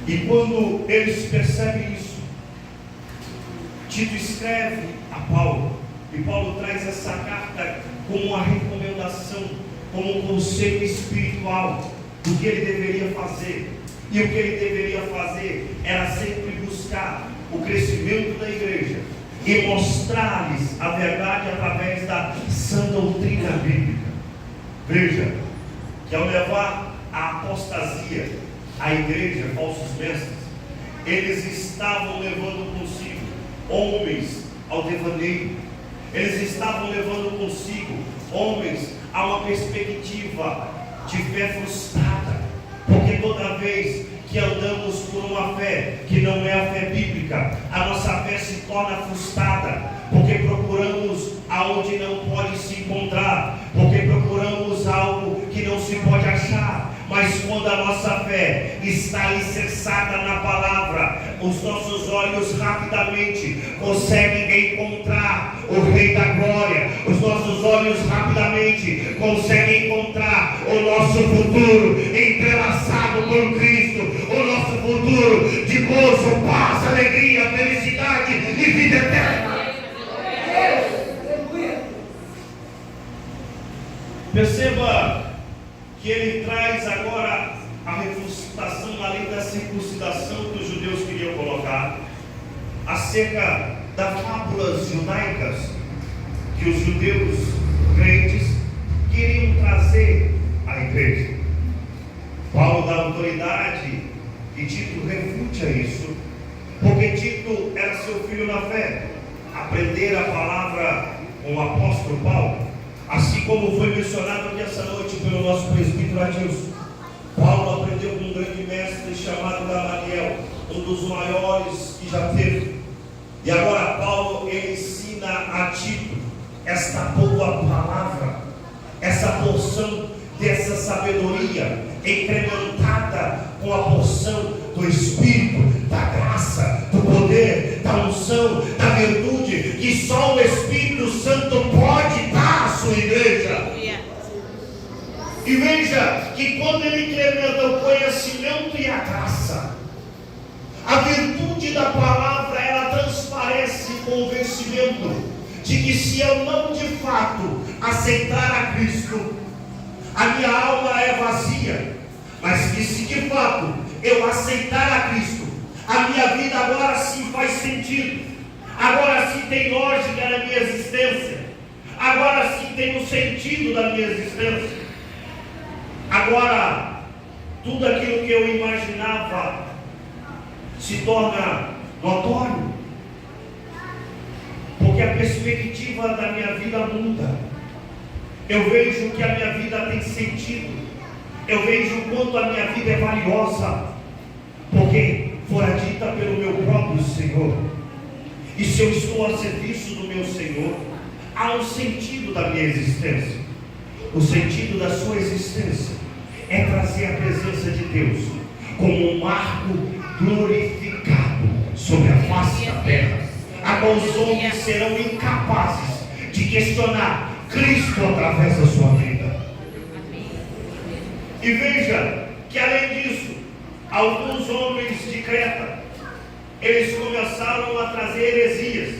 S1: E quando eles percebem isso, Tito escreve a Paulo, e Paulo traz essa carta como uma recomendação, como um conselho espiritual do que ele deveria fazer. E o que ele deveria fazer era sempre buscar o crescimento da igreja e mostrar-lhes a verdade através da sã doutrina bíblica. Veja que ao levar a apostasia à igreja, falsos mestres, eles estavam levando consigo homens ao devaneio, eles estavam levando consigo homens a uma perspectiva de fé frustrada, porque toda vez que andamos por uma fé que não é a fé bíblica, a nossa fé se torna frustrada, porque procuramos aonde não pode se encontrar, porque procuramos algo que não se pode achar. Mas quando a nossa fé está alicerçada na palavra, os nossos olhos rapidamente conseguem encontrar o Rei da Glória, os nossos olhos rapidamente conseguem encontrar o nosso futuro entrelaçado com Cristo, o nosso futuro de gozo, paz, alegria, felicidade e vida eterna. Perceba que ele traz agora a refutação, além da circuncidação que os judeus queriam colocar, acerca das fábulas judaicas que os judeus crentes queriam trazer à igreja. Paulo dá autoridade e Tito refute isso, porque Tito era seu filho na fé, aprender a palavra com o apóstolo Paulo. Assim como foi mencionado aqui essa noite pelo nosso presbítero Adilson, Paulo aprendeu com um grande mestre chamado Gamaliel, um dos maiores que já teve. E agora Paulo ele ensina a Tito esta boa palavra, essa porção dessa sabedoria incrementada com a porção do Espírito, da graça, do poder, da unção, da virtude, que só o Espírito Santo pode dar à sua igreja. E veja que quando ele incrementa o conhecimento e a graça, a virtude da palavra, ela transparece convencimento de que se eu não de fato aceitar a Cristo, a minha alma é vazia, mas que se de fato eu aceitar a Cristo, a minha vida agora sim faz sentido, agora sim tem lógica na minha existência, agora sim tem um sentido da minha existência. Agora tudo aquilo que eu imaginava se torna notório, porque a perspectiva da minha vida muda. Eu vejo que a minha vida tem sentido, eu vejo o quanto a minha vida é valiosa, porque fora dita pelo meu próprio Senhor. E se eu estou a serviço do meu Senhor, há um sentido da minha existência. O sentido da sua existência é trazer a presença de Deus como um marco glorificado sobre a face da terra, a qual os homens serão incapazes de questionar Cristo através da sua vida. E veja que além disso, alguns homens de Creta, eles começaram a trazer heresias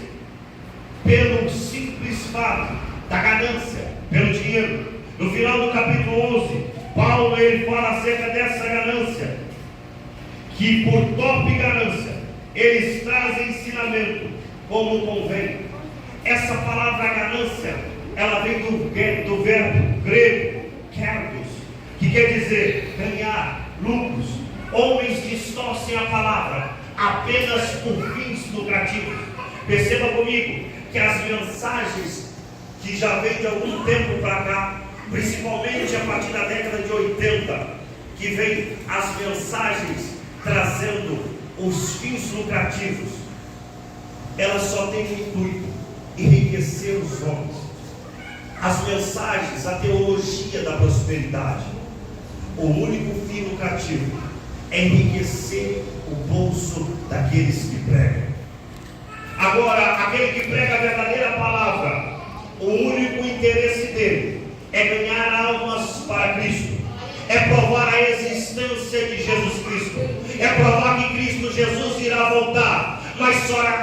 S1: pelo simples fato da ganância, pelo dinheiro. No final do capítulo 11, Paulo ele fala acerca dessa ganância, que por top ganância eles trazem ensinamento como convém. Essa palavra ganância, ela vem do verbo grego kerdos, que quer dizer ganhar, lucros. Homens distorcem a palavra apenas por fins lucrativos. Perceba comigo que as mensagens que já vem de algum tempo para cá, principalmente a partir da década de 80, que vem as mensagens trazendo os fins lucrativos, elas só têm o intuito de enriquecer os homens. As mensagens, a teologia da prosperidade, o único fim lucrativo é enriquecer o bolso daqueles que pregam. Agora, aquele que prega a verdadeira palavra, o único interesse dele é ganhar almas para Cristo, é provar a existência de Jesus Cristo, é provar que Cristo Jesus irá voltar, mas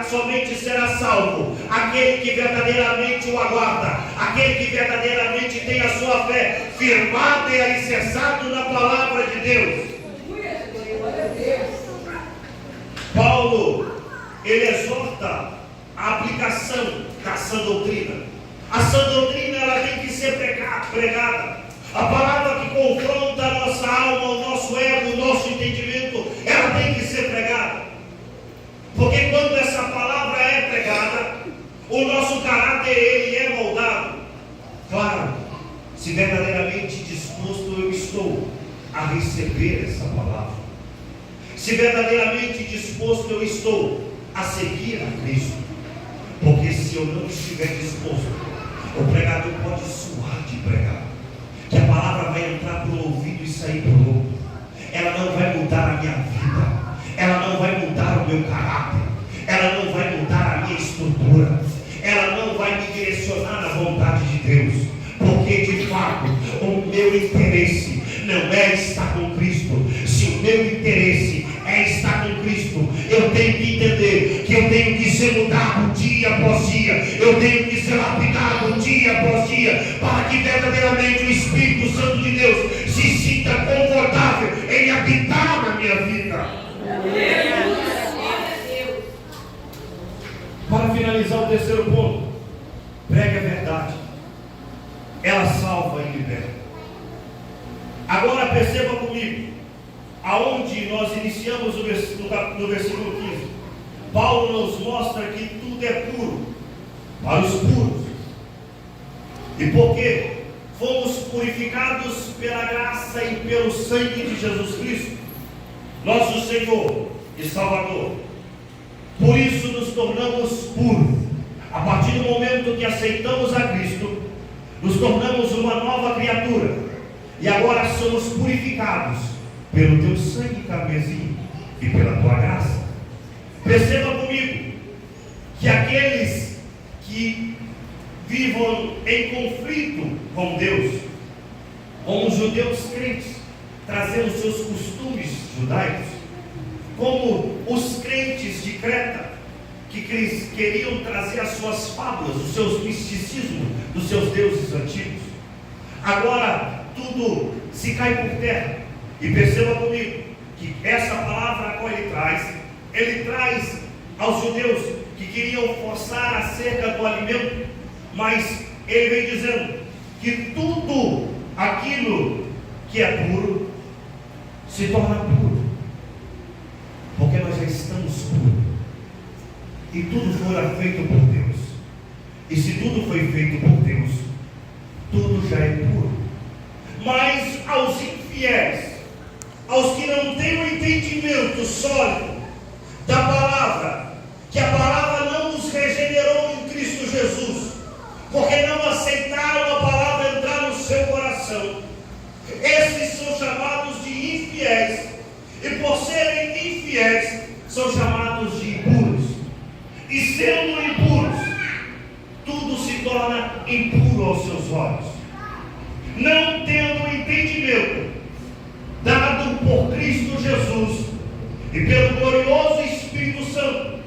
S1: somente será salvo aquele que verdadeiramente o aguarda, aquele que verdadeiramente tem a sua fé firmada e alicerçada na palavra de Deus. Paulo, ele exorta a aplicação da sã doutrina. A sã doutrina, ela tem que ser pregada. A palavra que confronta a nossa alma, o nosso ego, o nosso entendimento, ela tem que ser pregada. Porque quando essa palavra é pregada, o nosso caráter ele é moldado. Claro, se verdadeiramente disposto eu estou a receber essa palavra. se verdadeiramente disposto eu estou a seguir a Cristo. Porque se eu não estiver disposto, o pregador pode suar de pregar, que a palavra vai entrar por um ouvido e sair por outro. Ela não vai mudar a minha vida, ela não vai mudar o meu caráter, ela não vai mudar a minha estrutura, ela não vai me direcionar na vontade de Deus. Porque de fato o meu interesse não é estar com Cristo. Se o meu interesse é estar com Cristo, eu tenho que entender que eu tenho que ser mudado dia após dia, eu tenho que ser lapidado dia após dia, para que verdadeiramente o Espírito Santo de Deus se sinta confortável em habitar na minha vida. Para finalizar o terceiro ponto, pregue a verdade. Ela salva e liberta. Agora perceba comigo, aonde nós iniciamos no versículo 15. Paulo nos mostra que tudo é puro para os puros. E porque fomos purificados pela graça e pelo sangue de Jesus Cristo, nosso Senhor e Salvador. Por isso nos tornamos puros. A partir do momento que aceitamos a Cristo, nos tornamos uma nova criatura. E agora somos purificados pelo teu sangue carmesim e pela tua graça. Perceba comigo que aqueles que vivam em conflito com Deus, como os judeus crentes, trazendo seus costumes judaicos, como os crentes de Creta, que queriam trazer as suas fábulas, os seus misticismos dos seus deuses antigos. Agora tudo se cai por terra. E perceba comigo que essa palavra a qual ele traz aos judeus que queriam forçar acerca do alimento, mas ele vem dizendo que tudo aquilo que é puro se torna puro, porque nós já estamos puros. E tudo foi feito por Deus. E se tudo foi feito por Deus, tudo já é puro. Mas aos infiéis, aos que não têm o entendimento sólido da palavra, que a palavra não os regenerou em Cristo Jesus, porque não aceitaram a palavra entrar no seu coração, esses são chamados de infiéis. E por serem infiéis, são chamados de impuros. E sendo impuros, tudo se torna impuro aos seus olhos. Não tendo o entendimento dado por Cristo Jesus e pelo glorioso Espírito Santo,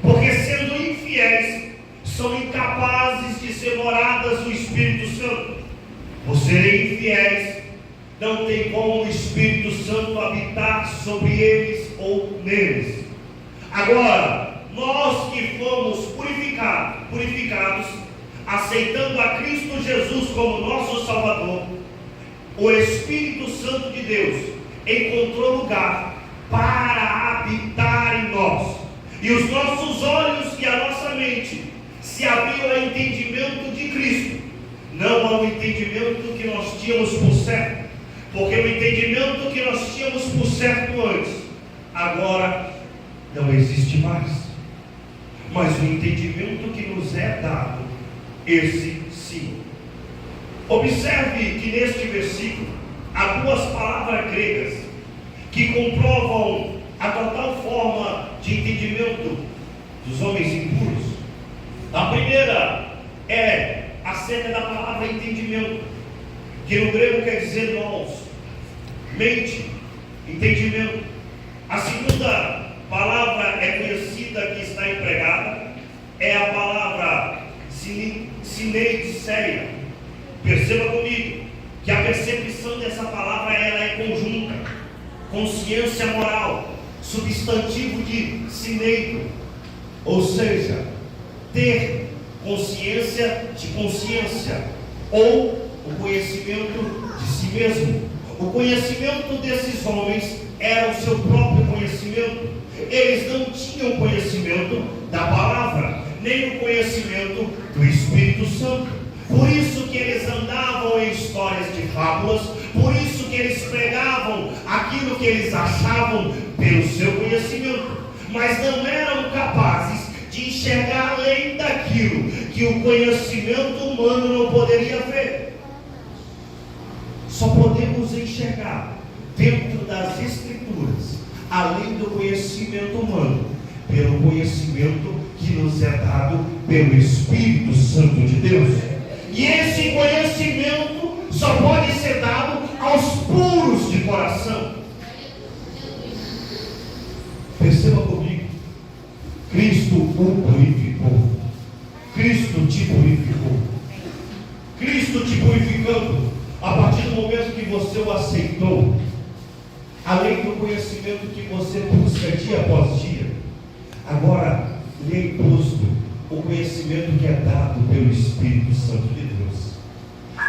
S1: porque sendo infiéis, são incapazes de ser moradas do Espírito Santo. Por serem infiéis, não tem como o Espírito Santo habitar sobre eles ou neles. Agora, nós que fomos purificados, aceitando a Cristo Jesus como nosso Salvador, o Espírito Santo de Deus encontrou lugar para habitar em nós. E os nossos olhos e a nossa mente se abriu ao entendimento de Cristo, não ao entendimento que nós tínhamos por certo, porque o entendimento que nós tínhamos por certo antes, agora não existe mais. Mas o entendimento que nos é dado, esse sim. Observe que neste versículo há duas palavras gregas que comprovam a total forma de entendimento dos homens impuros. A primeira é acerca da palavra entendimento, que no grego quer dizer nous, mente, entendimento. A segunda palavra é conhecida que está empregada, é a palavra sineiseia. Perceba comigo que a percepção dessa palavra ela é conjunta. Consciência moral, substantivo de sineito, ou seja, ter consciência de consciência, ou o conhecimento de si mesmo. O conhecimento desses homens era o seu próprio conhecimento. Eles não tinham conhecimento da palavra, nem o conhecimento do Espírito Santo. Por isso que eles andavam em histórias de fábulas, por isso que eles pregavam aquilo que eles achavam pelo seu conhecimento, mas não eram capazes de enxergar além daquilo que o conhecimento humano não poderia ver. Só podemos enxergar dentro das Escrituras, além do conhecimento humano, pelo conhecimento que nos é dado pelo Espírito Santo de Deus. E esse conhecimento só pode ser dado aos puros de coração. Perceba comigo, Cristo o purificou. Cristo te purificou. Cristo te purificando, a partir do momento que você o aceitou, além do conhecimento que você busca dia após dia, agora lhe é imposto o conhecimento que é dado pelo Espírito Santo de Deus,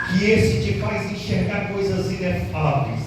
S1: que esse te faz enxergar coisas inefáveis,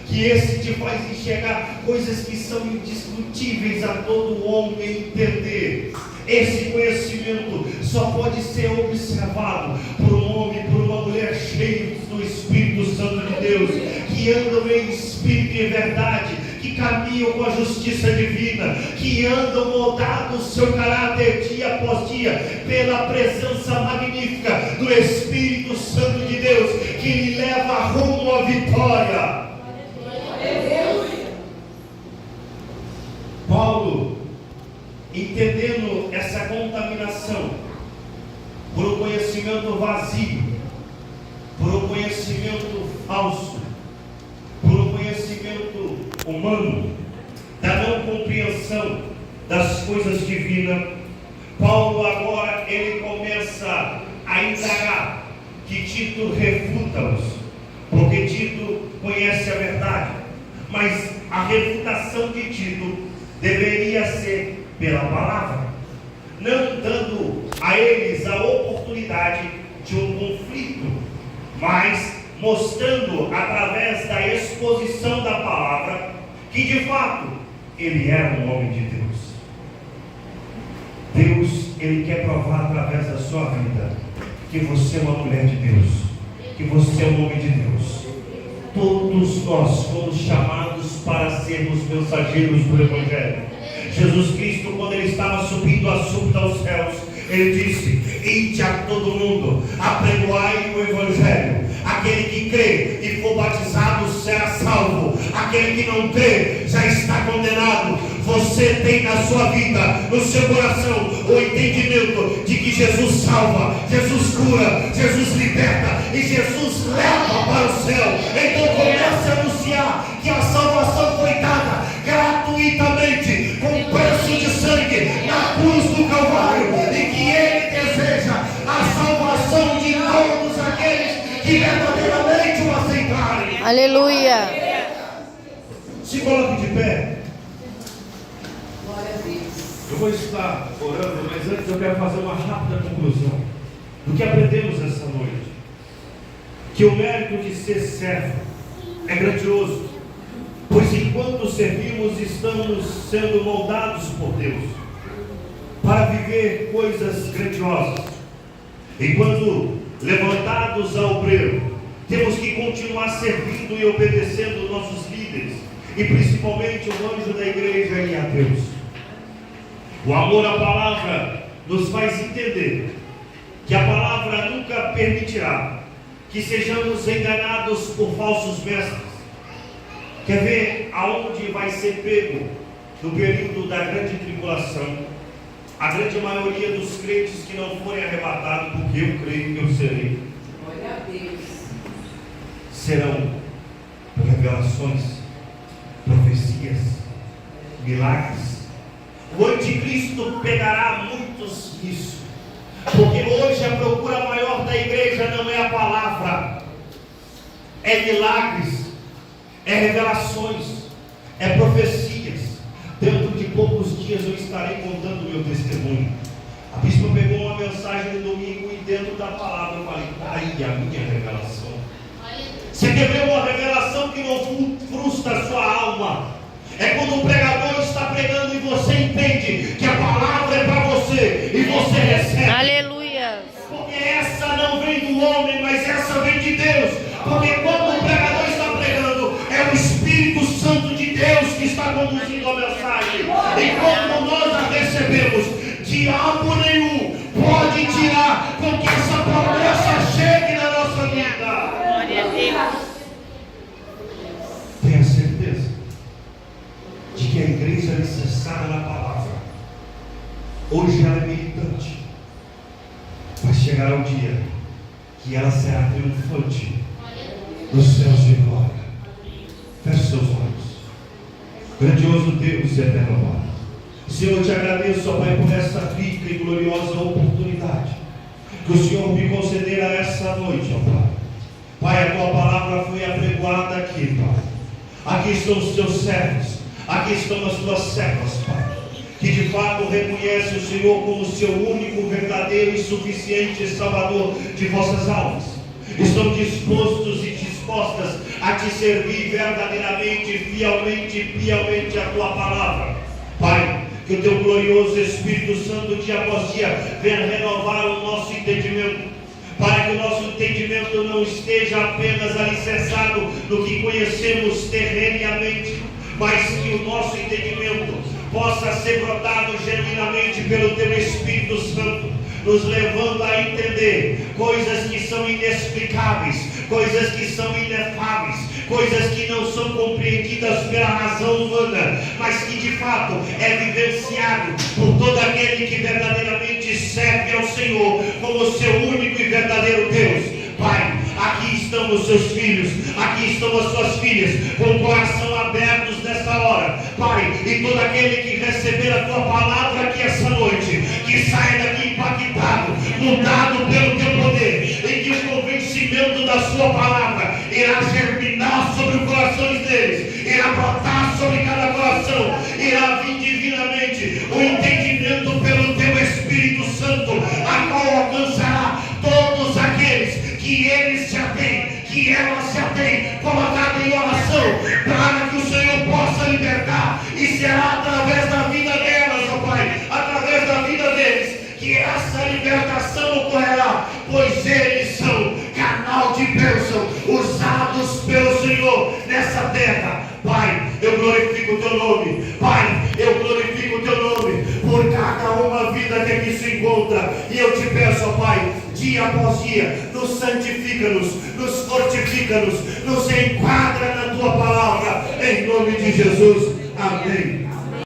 S1: que esse te faz enxergar coisas que são indiscutíveis a todo homem entender. Esse conhecimento só pode ser observado por um homem, por uma mulher cheios do Espírito Santo de Deus, que andam em espírito e verdade, que caminham com a justiça divina, que andam moldados o seu caráter dia após dia, pela presença magnífica do Espírito Santo de Deus, que lhe leva rumo à vitória. Paulo, entendendo essa contaminação por um conhecimento vazio, por um conhecimento falso, por um conhecimento humano, da não compreensão das coisas divinas, Paulo agora ele começa a indagar, que Tito refuta-os, porque Tito conhece a verdade, mas a refutação de Tito deveria ser pela palavra, não dando a eles a oportunidade de um conflito, mas mostrando através da exposição da palavra que de fato ele era um homem de Deus. Deus, ele quer provar através da sua vida que você é uma mulher de Deus, que você é um homem de Deus. Todos nós fomos chamados para sermos mensageiros do Evangelho. Jesus Cristo, quando ele estava subindo assunto aos céus, ele disse: ide a todo mundo, apregoai o Evangelho. Aquele que crê e for batizado será salvo, aquele que não crê já está condenado. Você tem na sua vida, no seu coração, o entendimento de que Jesus salva, Jesus cura, Jesus liberta e Jesus leva para o céu. Então comece a anunciar que a salvação foi dada gratuitamente, com preço de sangue, na cruz do Calvário, e que Ele deseja a salvação de todos aqueles que verdadeiramente o aceitarem.
S2: Aleluia.
S1: Se coloque de pé. Eu vou estar orando, mas antes eu quero fazer uma rápida conclusão do que aprendemos essa noite. Que o mérito de ser servo é grandioso, pois enquanto servimos estamos sendo moldados por Deus para viver coisas grandiosas. Enquanto levantados ao obreiro, temos que continuar servindo e obedecendo nossos líderes, e principalmente o anjo da igreja e a Deus. O amor à palavra nos faz entender que a palavra nunca permitirá que sejamos enganados por falsos mestres. Quer ver aonde vai ser pego no período da grande tribulação? A grande maioria dos crentes que não forem arrebatados, porque eu creio que eu serei, glória a Deus, serão por revelações, profecias, milagres. O anticristo pegará muitos nisso, porque hoje a procura maior da igreja não é a palavra, é milagres, é revelações, é profecias. Dentro de poucos dias eu estarei contando o meu testemunho. A bispa pegou uma mensagem no domingo e dentro da palavra eu falei: aí a minha revelação. Você quer ver uma revelação que não frustra a sua alma? É quando o pregador está pregando e você entende que a palavra é para você e você recebe.
S2: Aleluia.
S1: Porque essa não vem do homem, mas essa vem de Deus. Porque quando o pregador está pregando, é o Espírito Santo de Deus que está conduzindo chegará o dia que ela será triunfante nos céus de glória. Feche seus olhos. Grandioso Deus e eterno Pai, Senhor, eu te agradeço, ó Pai, por essa rica e gloriosa oportunidade que o Senhor me concedera essa noite, ó Pai. Pai, a tua palavra foi apregoada aqui, Pai. Aqui estão os teus servos, aqui estão as tuas servas, Pai, que de fato reconhece o Senhor como o seu único, verdadeiro e suficiente Salvador de vossas almas. Estão dispostos e dispostas a te servir verdadeiramente, fielmente e piamente a tua palavra. Pai, que o teu glorioso Espírito Santo dia após dia venha renovar o nosso entendimento, para que o nosso entendimento não esteja apenas alicerçado no que conhecemos terrenamente, mas que o nosso entendimento possa ser brotado genuinamente pelo teu Espírito Santo, nos levando a entender coisas que são inexplicáveis, coisas que são inefáveis, coisas que não são compreendidas pela razão humana, mas que de fato é vivenciado por todo aquele que verdadeiramente serve ao Senhor como seu único e verdadeiro Deus. Pai, aqui estão os seus filhos, aqui estão as suas filhas, com o coração abertos nessa hora, Pai, e todo aquele que receber a tua palavra aqui essa noite, que saia daqui impactado, mudado pelo teu poder, e que o convencimento da sua palavra irá germinar sobre os corações deles, irá brotar sobre cada coração, irá vir divinamente o entendimento pelo teu Espírito Santo, a qual alcançará todos aqueles que eles já têm, que elas já têm colocado em oração, para que o Senhor possa libertar, e será através da vida delas, ó Pai, através da vida deles, que essa libertação ocorrerá, pois eles são canal de bênção, usados pelo Senhor nessa terra. Pai, eu glorifico o teu nome, Pai, eu glorifico o teu nome, por cada uma vida que aqui se encontra, e eu te peço, ó Pai, dia após dia, nos santifica-nos, nos fortifica-nos, nos enquadra na tua palavra, em nome de Jesus, amém.